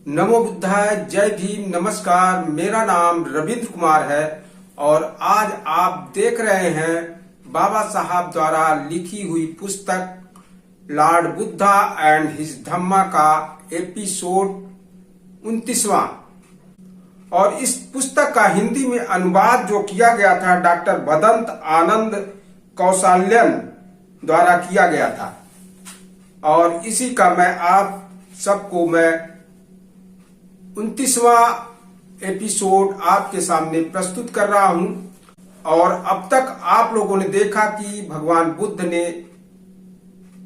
नमो बुद्धाय, जय भीम, नमस्कार। मेरा नाम रविंद्र कुमार है और आज आप देख रहे हैं बाबा साहब द्वारा लिखी हुई पुस्तक लॉर्ड बुद्धा एंड हिज धम्मा का एपिसोड 29वां। और इस पुस्तक का हिंदी में अनुवाद जो किया गया था डॉक्टर भदंत आनंद कौशल्यन द्वारा किया गया था और इसी का मैं आप सबको 29वां एपिसोड आपके सामने प्रस्तुत कर रहा हूं। और अब तक आप लोगों ने देखा कि भगवान बुद्ध ने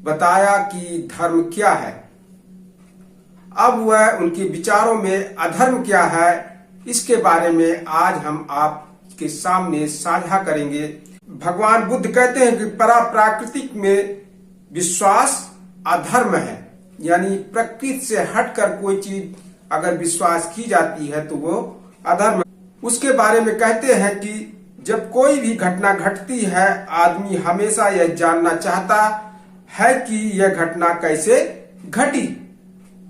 बताया कि धर्म क्या है। अब वह उनके विचारों में अधर्म क्या है, इसके बारे में आज हम आपके सामने साझा करेंगे। भगवान बुद्ध कहते हैं कि पराप्राकृतिक में विश्वास अधर्म है, यानी प्रकृति से हटकर कोई चीज अगर विश्वास की जाती है तो वो अधर्म। उसके बारे में कहते हैं कि जब कोई भी घटना घटती है, आदमी हमेशा यह जानना चाहता है कि यह घटना कैसे घटी,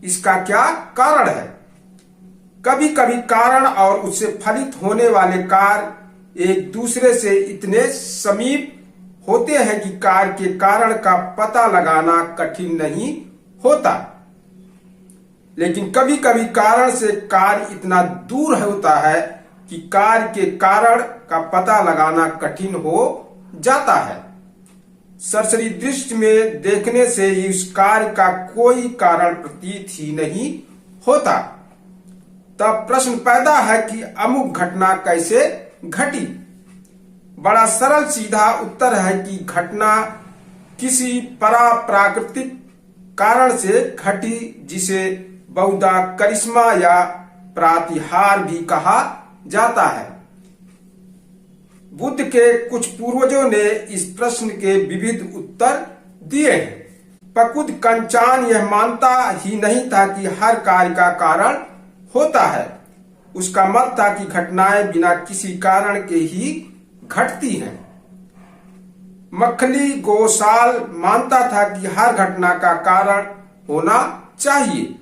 इसका क्या कारण है। कभी कभी कारण और उससे फलित होने वाले कार्य एक दूसरे से इतने समीप होते हैं कि कार्य के कारण का पता लगाना कठिन नहीं होता, लेकिन कभी कभी कारण से कार्य इतना दूर होता है कि कार्य के कारण का पता लगाना कठिन हो जाता है। सरसरी दृष्टि में देखने से उस कार्य का कोई कारण प्रतीत ही नहीं होता। तब प्रश्न पैदा है कि अमुक घटना कैसे घटी। बड़ा सरल सीधा उत्तर है कि घटना किसी पराप्राकृतिक कारण से घटी, जिसे बहुधा करिश्मा या प्रातिहार भी कहा जाता है। बुद्ध के कुछ पूर्वजों ने इस प्रश्न के विविध उत्तर दिए हैं। पकुद कंचान यह मानता ही नहीं था कि हर कार्य का कारण होता है। उसका मत था कि घटनाएं बिना किसी कारण के ही घटती हैं। मखली गोसाल मानता था कि हर घटना का कारण होना चाहिए,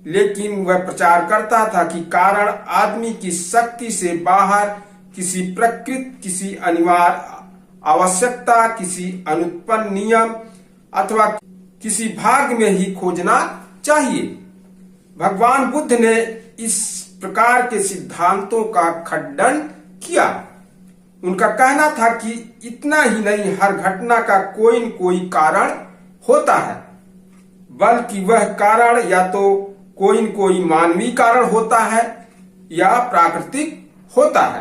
लेकिन वह प्रचार करता था कि कारण आदमी की शक्ति से बाहर किसी प्रकृति, किसी अनिवार्य आवश्यकता, किसी अनुत्पन्न नियम अथवा किसी भाग में ही खोजना चाहिए। भगवान बुद्ध ने इस प्रकार के सिद्धांतों का खंडन किया। उनका कहना था कि इतना ही नहीं, हर घटना का कोई न कोई कारण होता है, बल्कि वह कारण या तो कोई न कोई मानवीय कारण होता है या प्राकृतिक होता है।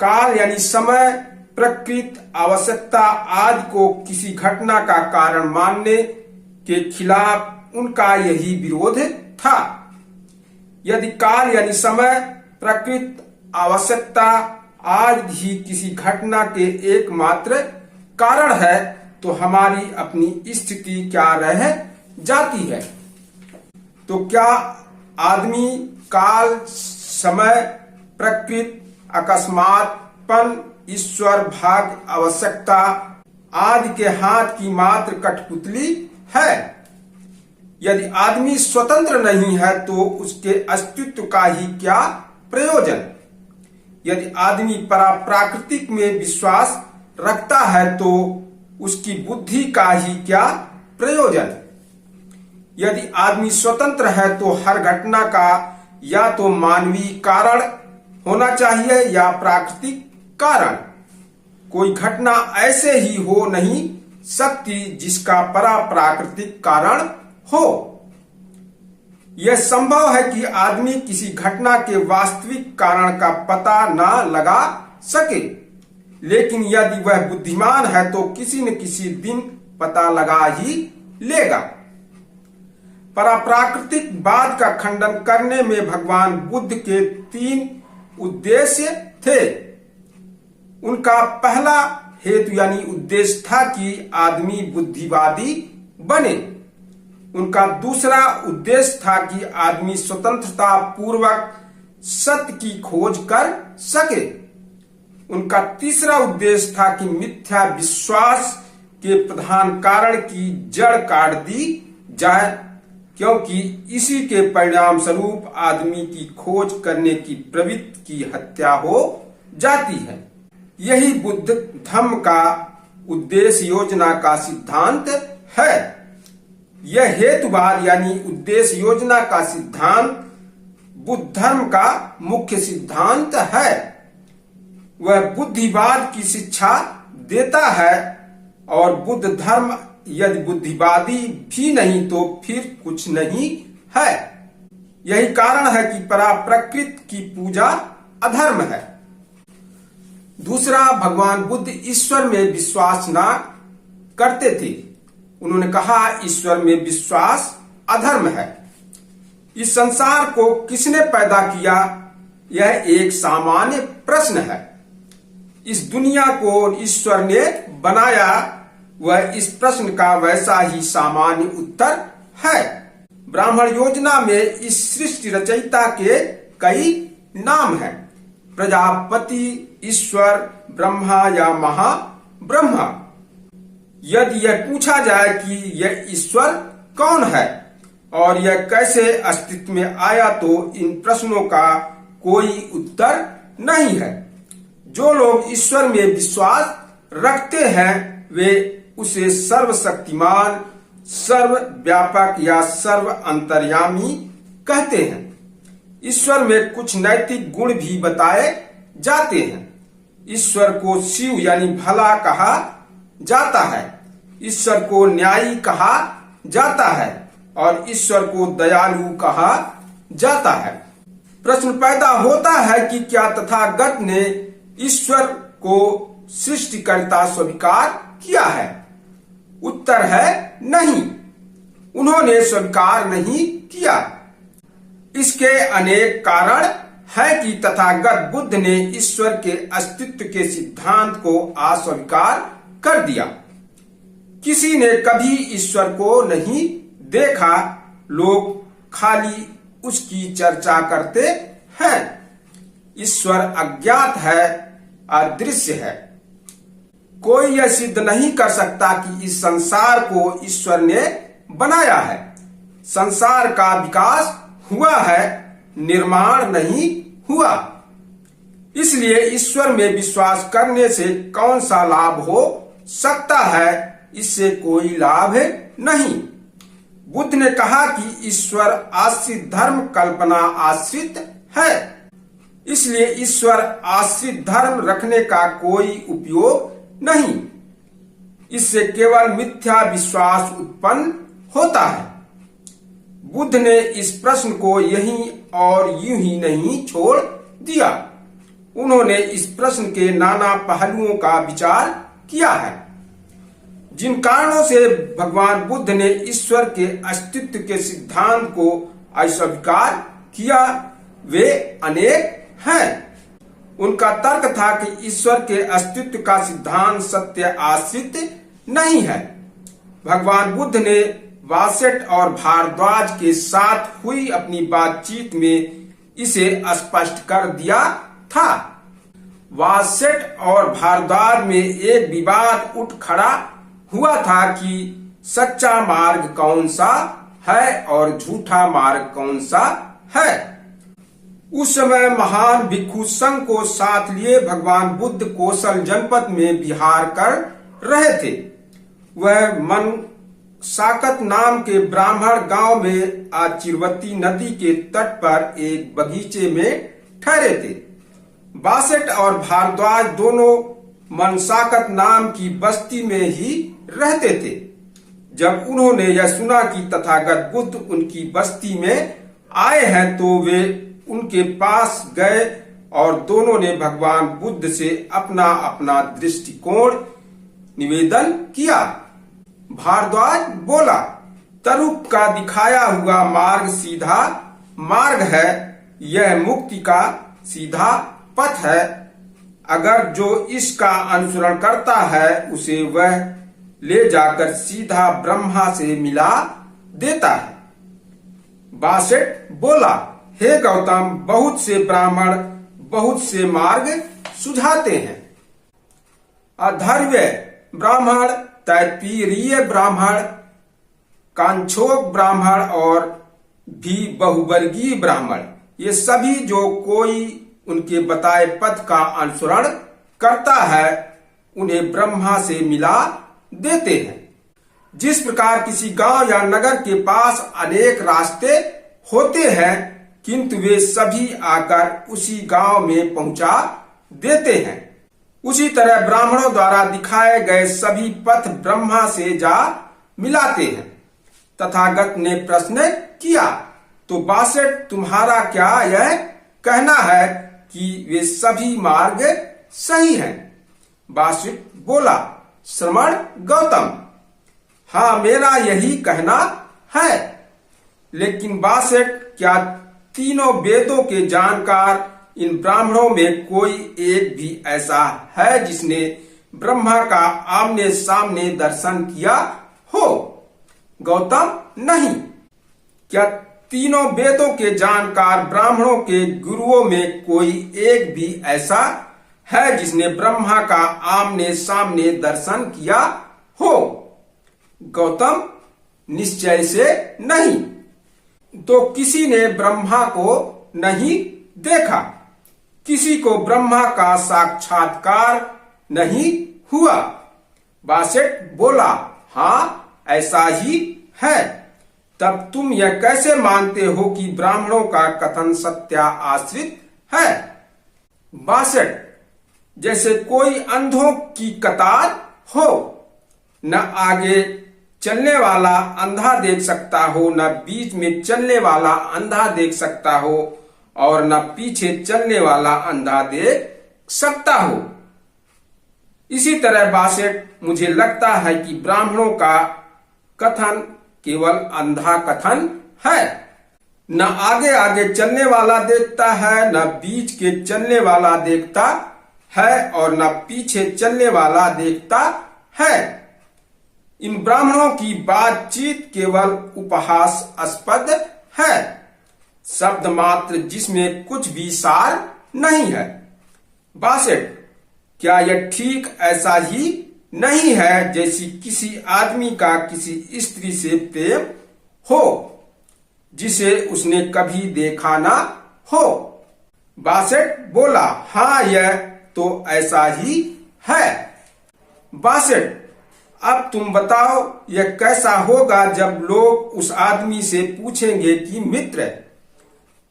काल यानी समय, प्रकृति, आवश्यकता आदि को किसी घटना का कारण मानने के खिलाफ उनका यही विरोध था। यदि काल यानी समय, प्रकृति, आवश्यकता आज ही किसी घटना के एकमात्र कारण है, तो हमारी अपनी स्थिति क्या रह जाती है। तो क्या आदमी काल, समय, प्रकृति, अकस्मातपन, ईश्वर, भाग्य, आवश्यकता आदि के हाथ की मात्र कठपुतली है? यदि आदमी स्वतंत्र नहीं है तो उसके अस्तित्व का ही क्या प्रयोजन। यदि आदमी पराप्राकृतिक में विश्वास रखता है तो उसकी बुद्धि का ही क्या प्रयोजन। यदि आदमी स्वतंत्र है तो हर घटना का या तो मानवीय कारण होना चाहिए या प्राकृतिक कारण। कोई घटना ऐसे ही हो नहीं सकती जिसका पराप्राकृतिक कारण हो। यह संभव है कि आदमी किसी घटना के वास्तविक कारण का पता न लगा सके, लेकिन यदि वह बुद्धिमान है तो किसी न किसी दिन पता लगा ही लेगा। पराप्राकृतिक बात का खंडन करने में भगवान बुद्ध के 3 उद्देश्य थे। उनका पहला हेतु यानी उद्देश्य था कि आदमी बुद्धिवादी बने। उनका दूसरा उद्देश्य था कि आदमी स्वतंत्रता पूर्वक सत्य की खोज कर सके। उनका तीसरा उद्देश्य था कि मिथ्या विश्वास के प्रधान कारण की जड़ काट दी जाए क्योंकि इसी के परिणाम स्वरूप आदमी की खोज करने की प्रवृत्ति की हत्या हो जाती है। यही बुद्ध धर्म का उद्देश्य योजना का सिद्धांत है। यह हेतुवाद यानी उद्देश्य योजना का सिद्धांत बुद्ध धर्म का मुख्य सिद्धांत है। वह बुद्धिवाद की शिक्षा देता है और बुद्ध धर्म यदि बुद्धिवादी भी नहीं तो फिर कुछ नहीं है। यही कारण है कि पराप्रकृति की पूजा अधर्म है। दूसरा, भगवान बुद्ध ईश्वर में विश्वास न करते थे। उन्होंने कहा ईश्वर में विश्वास अधर्म है। इस संसार को किसने पैदा किया, यह एक सामान्य प्रश्न है। इस दुनिया को ईश्वर ने बनाया, वह इस प्रश्न का वैसा ही सामान्य उत्तर है। ब्राह्मण योजना में इस सृष्टि रचयिता के कई नाम हैं। प्रजापति, ईश्वर, ब्रह्मा या महाब्रह्मा। यदि यह पूछा जाए कि यह ईश्वर कौन है और यह कैसे अस्तित्व में आया तो इन प्रश्नों का कोई उत्तर नहीं है। जो लोग ईश्वर में विश्वास रखते हैं वे उसे सर्वशक्तिमान, सर्वव्यापक या सर्व अंतर्यामी कहते हैं। ईश्वर में कुछ नैतिक गुण भी बताए जाते हैं। ईश्वर को शिव यानी भला कहा जाता है, ईश्वर को न्यायी कहा जाता है और ईश्वर को दयालु कहा जाता है। प्रश्न पैदा होता है कि क्या तथागत ने ईश्वर को सृष्टिकर्ता स्वीकार किया है? उत्तर है नहीं, उन्होंने स्वीकार नहीं किया। इसके अनेक कारण है कि तथागत बुद्ध ने ईश्वर के अस्तित्व के सिद्धांत को अस्वीकार कर दिया। किसी ने कभी ईश्वर को नहीं देखा, लोग खाली उसकी चर्चा करते हैं। ईश्वर अज्ञात है, अदृश्य है। कोई यह सिद्ध नहीं कर सकता कि इस संसार को ईश्वर ने बनाया है। संसार का विकास हुआ है, निर्माण नहीं हुआ। इसलिए ईश्वर में विश्वास करने से कौन सा लाभ हो सकता है? इससे कोई लाभ नहीं। बुद्ध ने कहा कि ईश्वर आश्रित धर्म कल्पना आश्रित है, इसलिए ईश्वर आश्रित धर्म रखने का कोई उपयोग नहीं। इससे केवल मिथ्या विश्वास उत्पन्न होता है। बुद्ध ने इस प्रश्न को यहीं और यूं ही नहीं छोड़ दिया। उन्होंने इस प्रश्न के नाना पहलुओं का विचार किया है। जिन कारणों से भगवान बुद्ध ने ईश्वर के अस्तित्व के सिद्धांत को अस्वीकार किया वे अनेक हैं। उनका तर्क था कि ईश्वर के अस्तित्व का सिद्धांत सत्य आश्रित नहीं है। भगवान बुद्ध ने वासेट और भारद्वाज के साथ हुई अपनी बातचीत में इसे स्पष्ट कर दिया था। वासेट और भारद्वाज में एक विवाद उठ खड़ा हुआ था कि सच्चा मार्ग कौन सा है और झूठा मार्ग कौन सा है। उस समय महान भिक्षु संघ को साथ लिए भगवान बुद्ध कौशल जनपद में विहार कर रहे थे। वह मन साकत नाम के ब्राह्मण गांव में आज चिरवती नदी के तट पर एक बगीचे में ठहरे थे। बासेट और भारद्वाज दोनों मनसाकत नाम की बस्ती में ही रहते थे। जब उन्होंने यह सुना कि तथागत बुद्ध उनकी बस्ती में आए हैं तो वे उनके पास गए और दोनों ने भगवान बुद्ध से अपना अपना दृष्टिकोण निवेदन किया। भारद्वाज बोला, तरुप का दिखाया हुआ मार्ग सीधा मार्ग है, यह मुक्ति का सीधा पथ है। अगर जो इसका अनुसरण करता है उसे वह ले जाकर सीधा ब्रह्मा से मिला देता है। बासेट बोला, हे गौतम, बहुत से ब्राह्मण बहुत से मार्ग सुझाते हैं। अधर्व्य ब्राह्मण, तैत्तिरीय ब्राह्मण, कांछोक ब्राह्मण और भी बहुवर्गीय ब्राह्मण, ये सभी जो कोई उनके बताए पथ का अनुसरण करता है उन्हें ब्रह्मा से मिला देते हैं। जिस प्रकार किसी गांव या नगर के पास अनेक रास्ते होते हैं किंतु वे सभी आकर उसी गांव में पहुंचा देते हैं, उसी तरह ब्राह्मणों द्वारा दिखाए गए सभी पथ ब्रह्मा से जा मिलाते हैं। तथागत ने प्रश्न किया, तो 62 तुम्हारा क्या यह कहना है कि वे सभी मार्ग सही हैं? 62 बोला, श्रमण गौतम, हाँ मेरा यही कहना है। लेकिन 62 क्या तीनों वेदों के जानकार इन ब्राह्मणों में कोई एक भी ऐसा है जिसने ब्रह्मा का आमने सामने दर्शन किया हो? गौतम, नहीं। क्या तीनों वेदों के जानकार ब्राह्मणों के गुरुओं में कोई एक भी ऐसा है जिसने ब्रह्मा का आमने सामने दर्शन किया हो? गौतम, निश्चय से नहीं। तो किसी ने ब्रह्मा को नहीं देखा, किसी को ब्रह्मा का साक्षात्कार नहीं हुआ। 62 बोला, हाँ ऐसा ही है। तब तुम यह कैसे मानते हो कि ब्राह्मणों का कथन सत्य आश्रित है? 62 जैसे कोई अंधों की कतार हो, न आगे चलने वाला अंधा देख सकता हो, न बीच में चलने वाला अंधा देख सकता हो और न पीछे चलने वाला अंधा देख सकता हो। इसी तरह 62 मुझे लगता है कि ब्राह्मणों का कथन केवल अंधा कथन है, न आगे आगे चलने वाला देखता है, न बीच के चलने वाला देखता है और न पीछे चलने वाला देखता है। इन ब्राह्मणों की बातचीत केवल उपहासास्पद है, शब्द मात्र जिसमें कुछ भी सार नहीं है। 62 क्या यह ठीक ऐसा ही नहीं है जैसी किसी आदमी का किसी स्त्री से प्रेम हो जिसे उसने कभी देखा ना हो? 62 बोला, हाँ यह तो ऐसा ही है। 62 अब तुम बताओ यह कैसा होगा जब लोग उस आदमी से पूछेंगे कि मित्र,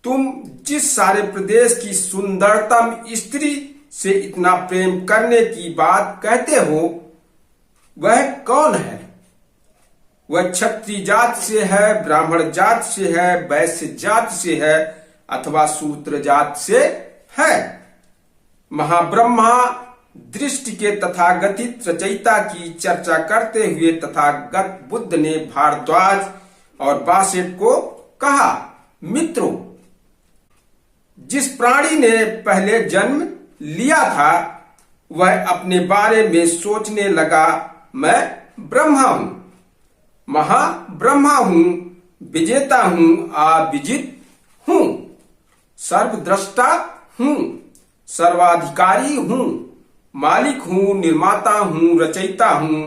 तुम जिस सारे प्रदेश की सुंदरतम स्त्री से इतना प्रेम करने की बात कहते हो वह कौन है? वह क्षत्रिय जात से है, ब्राह्मण जात से है, वैश्य जात से है अथवा शूद्र जात से है? महाब्रह्मा दृष्टि के तथागतित रचयिता की चर्चा करते हुए तथागत बुद्ध ने भारद्वाज और 62 को कहा, मित्रों, जिस प्राणी ने पहले जन्म लिया था वह अपने बारे में सोचने लगा, मैं ब्रह्मा हूं, महाब्रह्मा हूं, विजेता हूं, अविजित हूं, सर्वद्रष्टा हूं, सर्वाधिकारी हूं, मालिक हूं, निर्माता हूं, रचयिता हूं,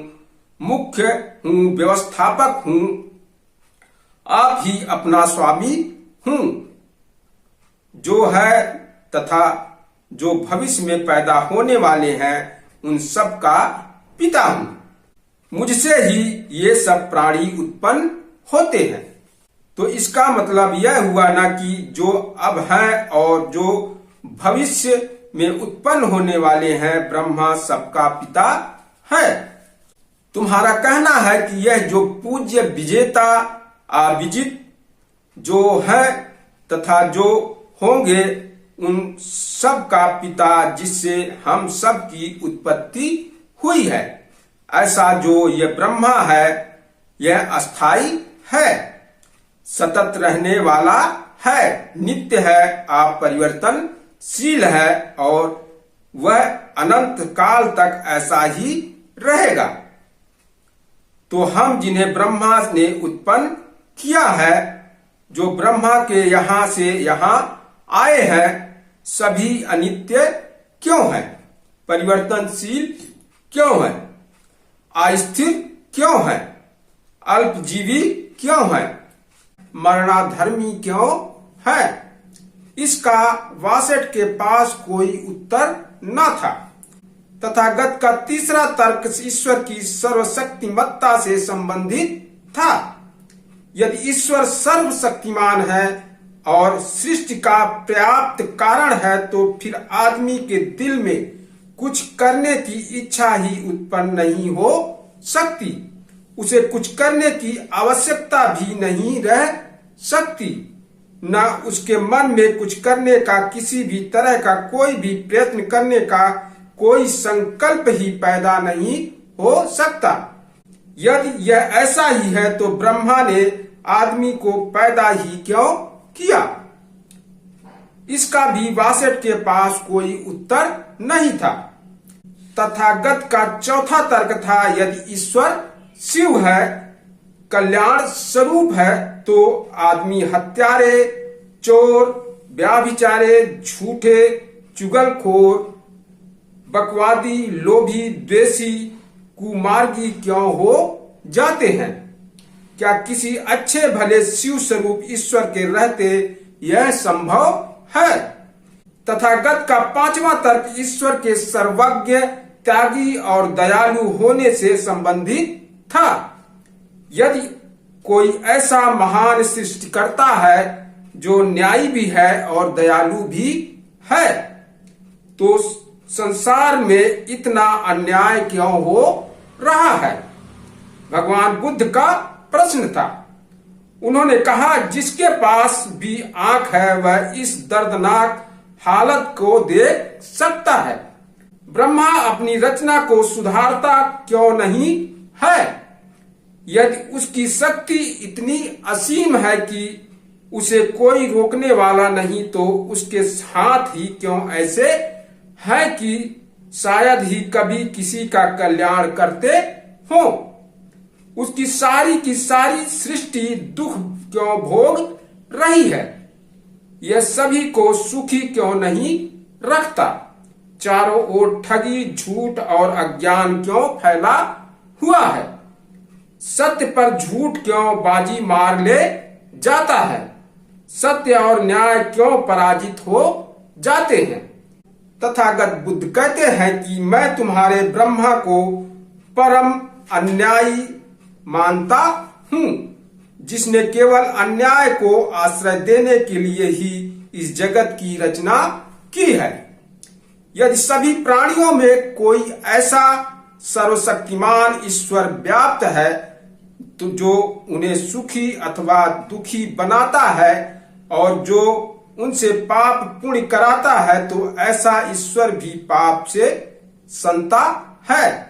मुख्य हूं, व्यवस्थापक हूं, आप ही अपना स्वामी हूं, जो है तथा जो भविष्य में पैदा होने वाले हैं उन सब का पिता हूं। मुझसे ही ये सब प्राणी उत्पन्न होते हैं। तो इसका मतलब यह हुआ ना कि जो अब हैं और जो भविष्य में उत्पन्न होने वाले हैं ब्रह्मा सबका पिता है। तुम्हारा कहना है कि यह जो पूज्य विजेता अविजित जो है तथा जो होंगे उन सब का पिता जिससे हम सब की उत्पत्ति हुई है, ऐसा जो यह ब्रह्मा है यह अस्थाई है, सतत रहने वाला है, नित्य है, अपरिवर्तनशील है और वह अनंत काल तक ऐसा ही रहेगा। तो हम जिन्हें ब्रह्मा ने उत्पन्न किया है, जो ब्रह्मा के यहां से यहां आए हैं, सभी अनित्य क्यों है, परिवर्तनशील क्यों है, अस्थिर क्यों है, अल्पजीवी क्यों है, मरणाधर्मी क्यों है। इसका वासेट के पास कोई उत्तर न था। तथागत का तीसरा तर्क ईश्वर की सर्वशक्तिमत्ता से संबंधित था। यदि ईश्वर सर्वशक्तिमान है और सृष्टि का पर्याप्त कारण है, तो फिर आदमी के दिल में कुछ करने की इच्छा ही उत्पन्न नहीं हो सकती। उसे कुछ करने की आवश्यकता भी नहीं रह सकती। न उसके मन में कुछ करने का किसी भी तरह का कोई भी प्रयत्न करने का कोई संकल्प ही पैदा नहीं हो सकता। यदि यह ऐसा ही है तो ब्रह्मा ने आदमी को पैदा ही क्यों किया। इसका भी वासेट के पास कोई उत्तर नहीं था। तथागत का चौथा तर्क था, यदि ईश्वर शिव है, कल्याण स्वरूप है, तो आदमी हत्यारे, चोर, व्याभिचारे, झूठे, चुगलखोर, बकवादी, लोभी, द्वेषी, कुमार्गी क्यों हो जाते हैं। क्या किसी अच्छे भले शिव स्वरूप ईश्वर के रहते यह संभव है। तथागत का पांचवा तर्क ईश्वर के सर्वज्ञ, त्यागी और दयालु होने से संबंधित था। यदि कोई ऐसा महान सृष्टिकर्ता है जो न्यायी भी है और दयालु भी है, तो संसार में इतना अन्याय क्यों हो रहा है। भगवान बुद्ध का प्रश्न था। उन्होंने कहा, जिसके पास भी आंख है वह इस दर्दनाक हालत को देख सकता है। ब्रह्मा अपनी रचना को सुधारता क्यों नहीं है। यदि उसकी शक्ति इतनी असीम है कि उसे कोई रोकने वाला नहीं, तो उसके हाथ ही क्यों ऐसे है कि शायद ही कभी किसी का कल्याण करते हो। उसकी सारी की सारी सृष्टि दुख क्यों भोग रही है। यह सभी को सुखी क्यों नहीं रखता। चारों ओर ठगी, झूठ और अज्ञान क्यों फैला हुआ है। सत्य पर झूठ क्यों बाजी मार ले जाता है। सत्य और न्याय क्यों पराजित हो जाते हैं। तथागत बुद्ध कहते हैं कि मैं तुम्हारे ब्रह्मा को परम अन्यायी मानता हूँ, जिसने केवल अन्याय को आश्रय देने के लिए ही इस जगत की रचना की है। यदि सभी प्राणियों में कोई ऐसा सर्वशक्तिमान ईश्वर व्याप्त है, तो जो उन्हें सुखी अथवा दुखी बनाता है और जो उनसे पाप पुण्य कराता है, तो ऐसा ईश्वर भी पाप से संता है।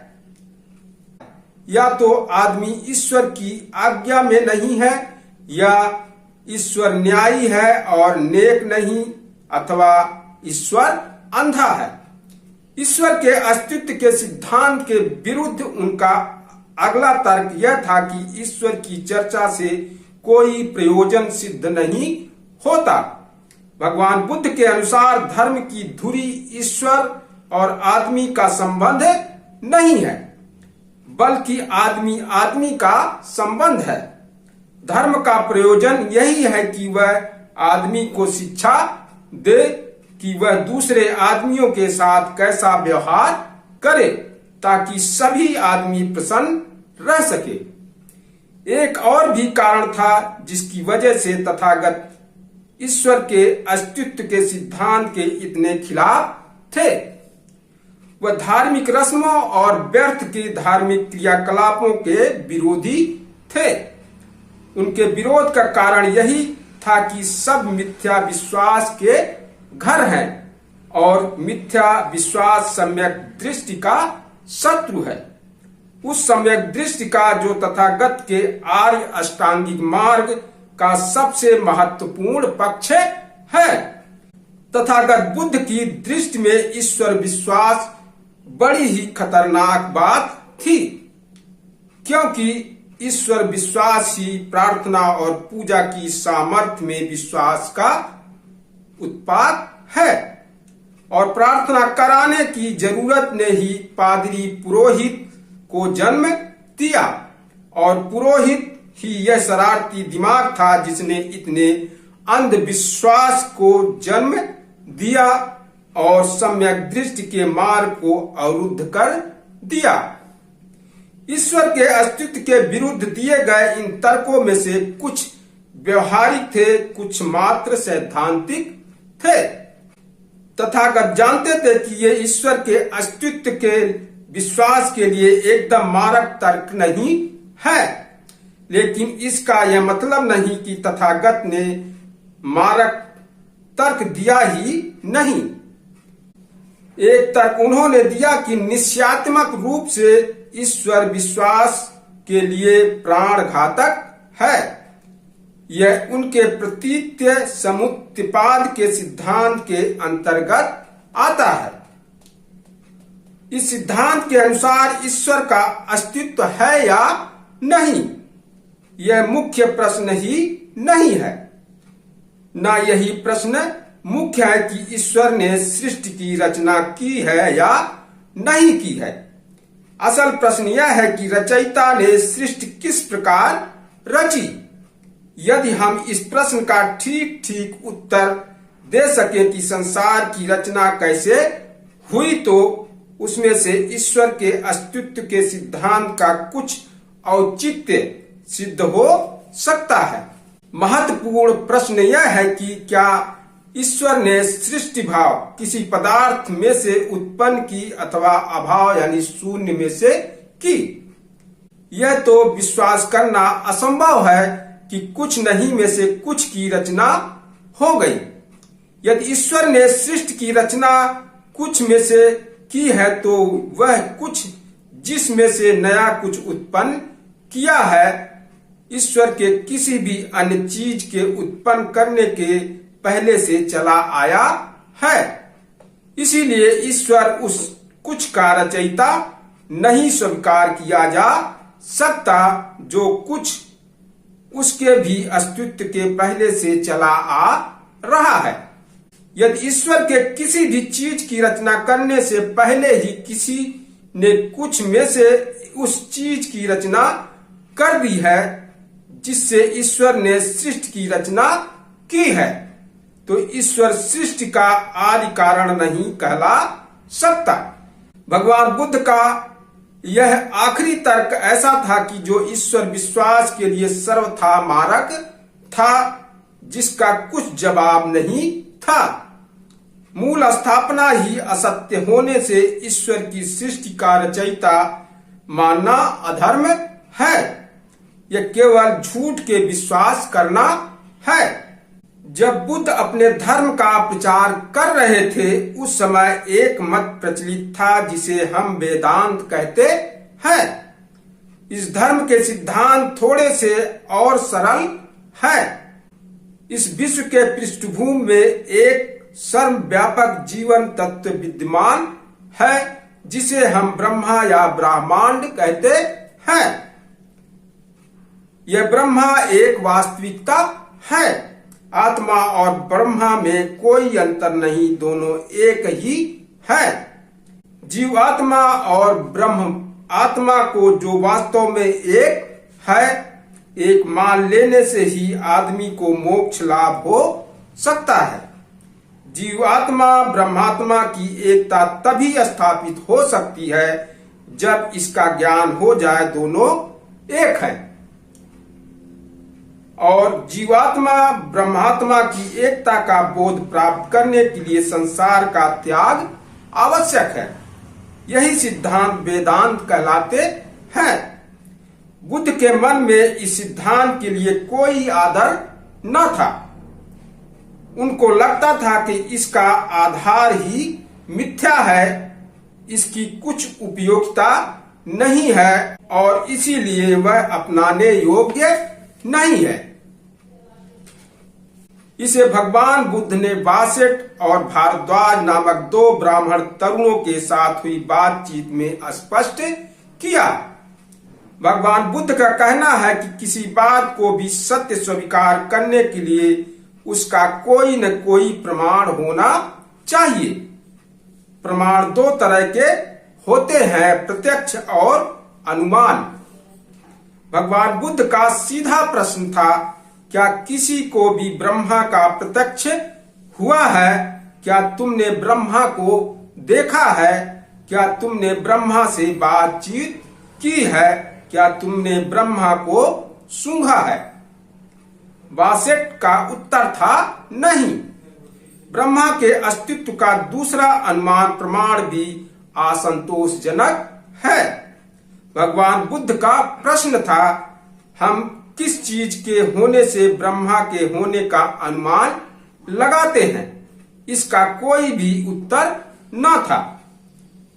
या तो आदमी ईश्वर की आज्ञा में नहीं है, या ईश्वर न्यायी है और नेक नहीं, अथवा ईश्वर अंधा है। ईश्वर के अस्तित्व के सिद्धांत के विरुद्ध उनका अगला तर्क यह था कि ईश्वर की चर्चा से कोई प्रयोजन सिद्ध नहीं होता। भगवान बुद्ध के अनुसार धर्म की धुरी ईश्वर और आदमी का संबंध नहीं है, बल्कि आदमी आदमी का संबंध है। धर्म का प्रयोजन यही है कि वह आदमी को शिक्षा दे कि वह दूसरे आदमियों के साथ कैसा व्यवहार करे, ताकि सभी आदमी प्रसन्न रह सके। एक और भी कारण था जिसकी वजह से तथागत ईश्वर के अस्तित्व के सिद्धांत के इतने खिलाफ थे। वह धार्मिक रस्मों और व्यर्थ के धार्मिक क्रियाकलापों के विरोधी थे। उनके विरोध का कारण यही था कि सब मिथ्या विश्वास के घर हैं और मिथ्या विश्वास सम्यक दृष्टि का शत्रु है। उस सम्यक दृष्टि का जो तथागत के आर्य अष्टांगिक मार्ग का सबसे महत्वपूर्ण पक्ष है। तथागत बुद्ध की दृष्टि में ईश्वर विश्वास बड़ी ही खतरनाक बात थी, क्योंकि ईश्वर विश्वास ही प्रार्थना और पूजा की सामर्थ्य में विश्वास का उत्पाद है। और प्रार्थना कराने की जरूरत ने ही पादरी पुरोहित को जन्म दिया, और पुरोहित ही यह शरारती दिमाग था जिसने इतने अंधविश्वास को जन्म दिया और सम्यक दृष्टि के मार्ग को अवरुद्ध कर दिया। ईश्वर के अस्तित्व के विरुद्ध दिए गए इन तर्कों में से कुछ व्यवहारिक थे, कुछ मात्र सैद्धांतिक थे। तथागत जानते थे कि ये ईश्वर के अस्तित्व के विश्वास के लिए एकदम मारक तर्क नहीं है, लेकिन इसका यह मतलब नहीं कि तथागत ने मारक तर्क दिया ही नहीं। एक तर्क उन्होंने दिया कि निश्चयात्मक रूप से ईश्वर विश्वास के लिए प्राण घातक है। यह उनके प्रतीत्य समुत्पाद के सिद्धांत के अंतर्गत आता है। इस सिद्धांत के अनुसार ईश्वर का अस्तित्व है या नहीं, यह मुख्य प्रश्न ही नहीं है। न यही प्रश्न मुख्य है कि ईश्वर ने सृष्टि की रचना की है या नहीं की है। असल प्रश्न यह है कि रचयिता ने सृष्टि किस प्रकार रची। यदि हम इस प्रश्न का ठीक ठीक उत्तर दे सके कि संसार की रचना कैसे हुई, तो उसमें से ईश्वर के अस्तित्व के सिद्धांत का कुछ औचित्य सिद्ध हो सकता है। महत्वपूर्ण प्रश्न यह है कि क्या ईश्वर ने सृष्टि भाव किसी पदार्थ में से उत्पन्न की अथवा अभाव यानी शून्य में से की। यह तो विश्वास करना असंभव है कि कुछ नहीं में से कुछ की रचना हो गई। यदि ईश्वर ने सृष्टि की रचना कुछ में से की है, तो वह कुछ जिसमें से नया कुछ उत्पन्न किया है, ईश्वर के किसी भी अन्य चीज के उत्पन्न करने के पहले से चला आया है। इसीलिए ईश्वर उस कुछ का रचयिता नहीं स्वीकार किया जा सकता जो कुछ उसके भी अस्तित्व के पहले से चला आ रहा है। यदि ईश्वर के किसी भी चीज की रचना करने से पहले ही किसी ने कुछ में से उस चीज की रचना कर दी है जिससे ईश्वर ने सृष्टि की रचना की है, तो ईश्वर सृष्टि का आदि कारण नहीं कहला सकता। भगवान बुद्ध का यह आखिरी तर्क ऐसा था कि जो ईश्वर विश्वास के लिए सर्वथा मारक था, जिसका कुछ जवाब नहीं था। मूल स्थापना ही असत्य होने से ईश्वर की सृष्टि का रचयिता मानना अधर्म है। यह केवल झूठ के विश्वास करना है। जब बुद्ध अपने धर्म का प्रचार कर रहे थे, उस समय एक मत प्रचलित था जिसे हम वेदांत कहते हैं। इस धर्म के सिद्धांत थोड़े से और सरल है। इस विश्व के पृष्ठभूमि में एक सर्वव्यापक जीवन तत्व विद्यमान है जिसे हम ब्रह्मा या ब्रह्मांड कहते हैं। यह ब्रह्मा एक वास्तविकता है। आत्मा और ब्रह्मा में कोई अंतर नहीं, दोनों एक ही है। जीवात्मा और ब्रह्म आत्मा को जो वास्तव में एक है, एक मान लेने से ही आदमी को मोक्ष लाभ हो सकता है। जीवात्मा ब्रह्मात्मा की एकता तभी स्थापित हो सकती है जब इसका ज्ञान हो जाए दोनों एक है। और जीवात्मा ब्रह्मात्मा की एकता का बोध प्राप्त करने के लिए संसार का त्याग आवश्यक है। यही सिद्धांत वेदांत कहलाते हैं। बुद्ध के मन में इस सिद्धांत के लिए कोई आदर न था। उनको लगता था कि इसका आधार ही मिथ्या है, इसकी कुछ उपयोगिता नहीं है और इसीलिए वह अपनाने योग्य नहीं है। इसे भगवान बुद्ध ने वासेट और भारद्वाज नामक दो ब्राह्मण तरुणों के साथ हुई बातचीत में स्पष्ट किया। भगवान बुद्ध का कहना है कि किसी बात को भी सत्य स्वीकार करने के लिए उसका कोई न कोई प्रमाण होना चाहिए। प्रमाण दो तरह के होते हैं, प्रत्यक्ष और अनुमान। भगवान बुद्ध का सीधा प्रश्न था, क्या किसी को भी ब्रह्मा का प्रत्यक्ष हुआ है? क्या तुमने ब्रह्मा को देखा है? क्या तुमने ब्रह्मा से बातचीत की है? क्या तुमने ब्रह्मा को सूंघा है? बासेट का उत्तर था नहीं। ब्रह्मा के अस्तित्व का दूसरा अनुमान प्रमाण भी असंतोषजनक है। भगवान बुद्ध का प्रश्न था, हम किस चीज के होने से ब्रह्मा के होने का अनुमान लगाते हैं? इसका कोई भी उत्तर न था।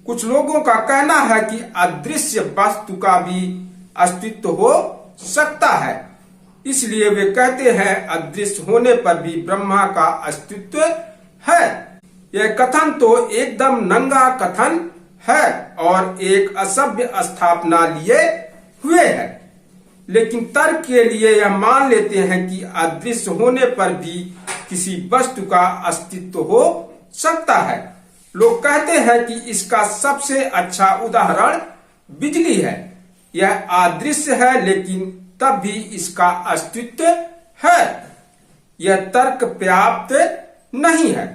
कुछ लोगों का कहना है कि अदृश्य वस्तु का भी अस्तित्व हो सकता है, इसलिए वे कहते हैं अदृश्य होने पर भी ब्रह्मा का अस्तित्व है। यह कथन तो एकदम नंगा कथन है और एक असभ्य स्थापना लिए हुए है। लेकिन तर्क के लिए यह मान लेते हैं कि अदृश्य होने पर भी किसी वस्तु का अस्तित्व हो सकता है। लोग कहते हैं कि इसका सबसे अच्छा उदाहरण बिजली है। यह अदृश्य है लेकिन तब भी इसका अस्तित्व है। यह तर्क पर्याप्त नहीं है।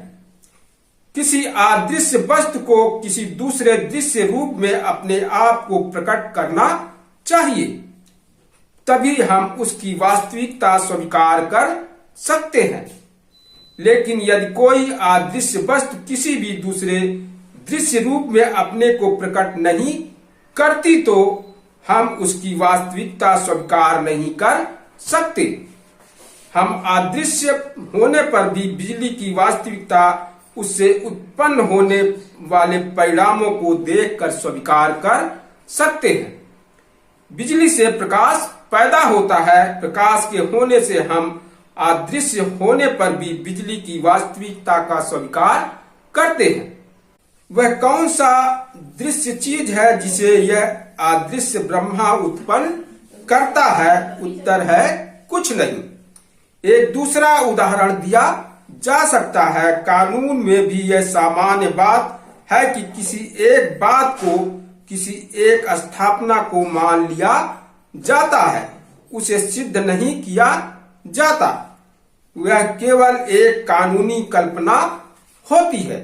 किसी अदृश्य वस्तु को किसी दूसरे दृश्य रूप में अपने आप को प्रकट करना चाहिए, तभी हम उसकी वास्तविकता स्वीकार कर सकते हैं। लेकिन यदि कोई अदृश्य वस्तु किसी भी दूसरे दृश्य रूप में अपने को प्रकट नहीं करती तो हम उसकी वास्तविकता स्वीकार नहीं कर सकते। हम अदृश्य होने पर भी बिजली की वास्तविकता उससे उत्पन्न होने वाले परिणामों को देखकर स्वीकार कर सकते हैं। बिजली से प्रकाश पैदा होता है। प्रकाश के होने से हम अदृश्य होने पर भी बिजली की वास्तविकता का स्वीकार करते हैं। वह कौन सा दृश्य चीज है जिसे यह अदृश्य ब्रह्मा उत्पन्न करता है? उत्तर है कुछ नहीं। एक दूसरा उदाहरण दिया जा सकता है। कानून में भी यह सामान्य बात है कि किसी एक बात को, किसी एक स्थापना को मान लिया जाता है, उसे सिद्ध नहीं किया जाता। वह केवल एक कानूनी कल्पना होती है।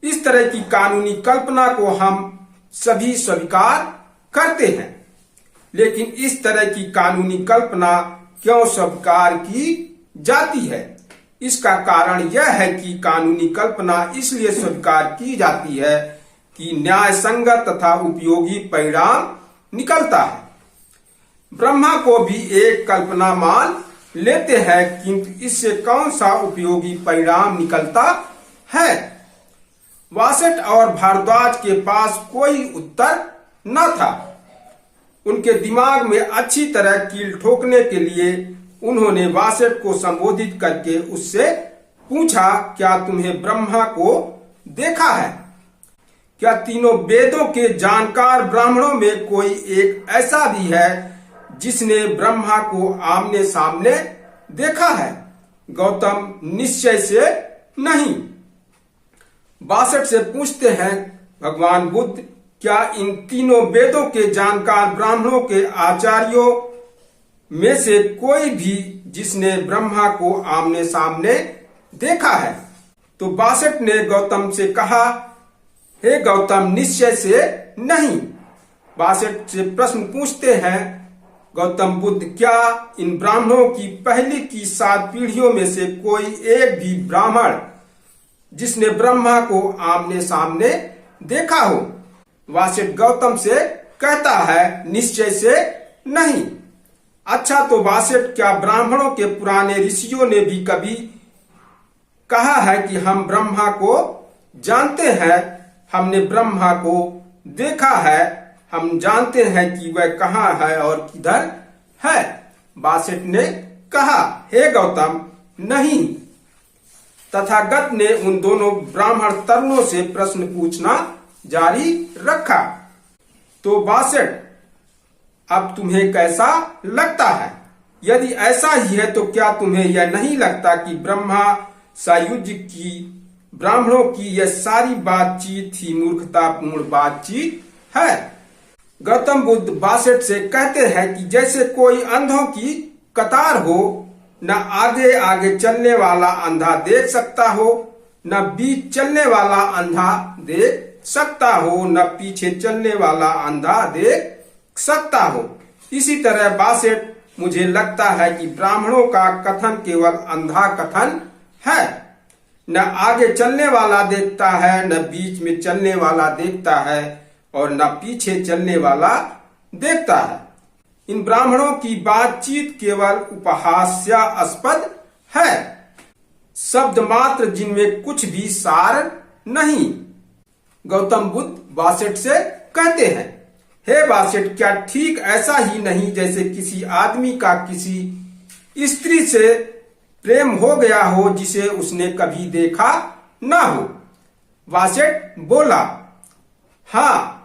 इस तरह की कानूनी कल्पना को हम सभी स्वीकार करते हैं। लेकिन इस तरह की कानूनी कल्पना क्यों स्वीकार की जाती है? इसका कारण यह है कि कानूनी कल्पना इसलिए स्वीकार की जाती है कि न्याय संगत तथा उपयोगी परिणाम निकलता है। ब्रह्मा को भी एक कल्पना मान लेते हैं, किंतु इससे कौन सा उपयोगी परिणाम निकलता है? वासेट और भारद्वाज के पास कोई उत्तर न था। उनके दिमाग में अच्छी तरह कील ठोकने के लिए उन्होंने वासेट को संबोधित करके उससे पूछा, क्या तुम्हें ब्रह्मा को देखा है? क्या तीनों वेदों के जानकार ब्राह्मणों में कोई एक ऐसा भी है जिसने ब्रह्मा को आमने सामने देखा है? गौतम निश्चय से नहीं। बासेट से पूछते हैं, भगवान बुद्ध, क्या इन तीनों वेदों के जानकार ब्राह्मणों के आचार्यों में से कोई भी जिसने ब्रह्मा को आमने सामने देखा है? तो बासेट ने गौतम से कहा, हे गौतम, निश्चय से नहीं। बासेट से प्रश्न पूछते हैं, गौतम बुद्ध, क्या इन ब्राह्मणों की पहली की 7 पीढ़ियों में से कोई एक भी ब्राह्मण जिसने ब्रह्मा को आमने सामने देखा हो? वासेट गौतम से कहता है, निश्चय से नहीं। अच्छा, तो वासेट, क्या ब्राह्मणों के पुराने ऋषियों ने भी कभी कहा है कि हम ब्रह्मा को जानते हैं, हमने ब्रह्मा को देखा है, हम जानते हैं कि वह कहाँ है और किधर है? बासेट ने कहा, हे गौतम, नहीं। तथागत ने उन दोनों ब्राह्मण तरुणों से प्रश्न पूछना जारी रखा। तो बासेट, अब तुम्हें कैसा लगता है? यदि ऐसा ही है तो क्या तुम्हें यह नहीं लगता कि ब्रह्मा सायुज्य की ब्राह्मणों की यह सारी बातचीत ही मूर्खतापूर्ण बातचीत है? गौतम बुद्ध बासेट से कहते हैं कि जैसे कोई अंधों की कतार हो, न आगे आगे चलने वाला अंधा देख सकता हो, न बीच चलने वाला अंधा देख सकता हो, न पीछे चलने वाला अंधा देख सकता हो। इसी तरह बासेट मुझे लगता है कि ब्राह्मणों का कथन केवल अंधा कथन है। न आगे चलने वाला देखता है, न बीच में चलने वाला देखता है, और न पीछे चलने वाला देखता है। इन ब्राह्मणों की बातचीत केवल उपहास्यास्पद है, शब्द मात्र जिनमें कुछ भी सार नहीं। गौतम बुद्ध बासेट से कहते हैं, हे बासेट, क्या ठीक ऐसा ही नहीं जैसे किसी आदमी का किसी स्त्री से प्रेम हो गया हो जिसे उसने कभी देखा ना हो? बासेट बोला, हाँ,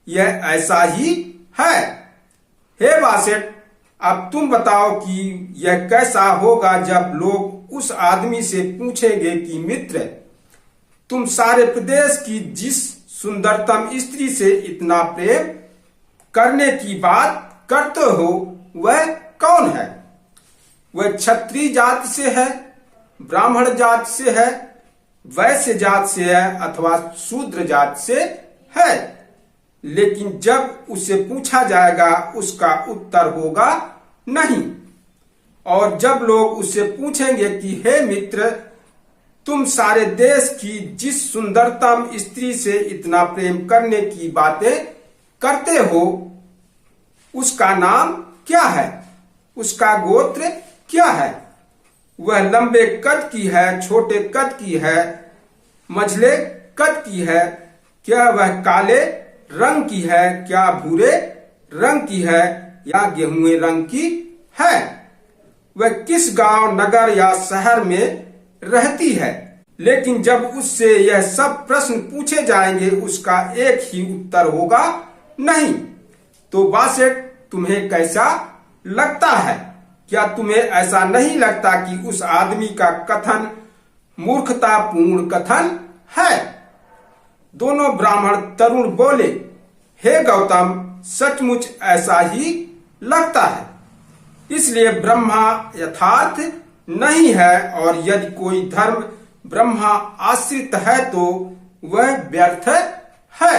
यह ऐसा ही है। हे बासेट, अब तुम बताओ कि यह कैसा होगा जब लोग उस आदमी से पूछेंगे कि मित्र, तुम सारे प्रदेश की जिस सुंदरतम स्त्री से इतना प्रेम करने की बात करते हो वह कौन है? वह क्षत्रिय जात से है, ब्राह्मण जात से है, वैश्य जात से है अथवा शूद्र जात से है। लेकिन जब उससे पूछा जाएगा उसका उत्तर होगा नहीं। और जब लोग उससे पूछेंगे कि हे मित्र, तुम सारे देश की जिस सुंदरतम स्त्री से इतना प्रेम करने की बातें करते हो उसका नाम क्या है, उसका गोत्र क्या है? वह लंबे कद की है, छोटे कद की है, मझले कद की है? क्या वह काले रंग की है, क्या भूरे रंग की है, या गेहूं रंग की है? वह किस गांव, नगर या शहर में रहती है? लेकिन जब उससे यह सब प्रश्न पूछे जाएंगे उसका एक ही उत्तर होगा नहीं। तो बासेट, तुम्हें कैसा लगता है? क्या तुम्हें ऐसा नहीं लगता कि उस आदमी का कथन मूर्खतापूर्ण कथन है? दोनों ब्राह्मण तरुण बोले, हे गौतम, सचमुच ऐसा ही लगता है। इसलिए ब्रह्मा यथार्थ नहीं है, और यदि कोई धर्म ब्रह्मा आश्रित है तो वह व्यर्थ है।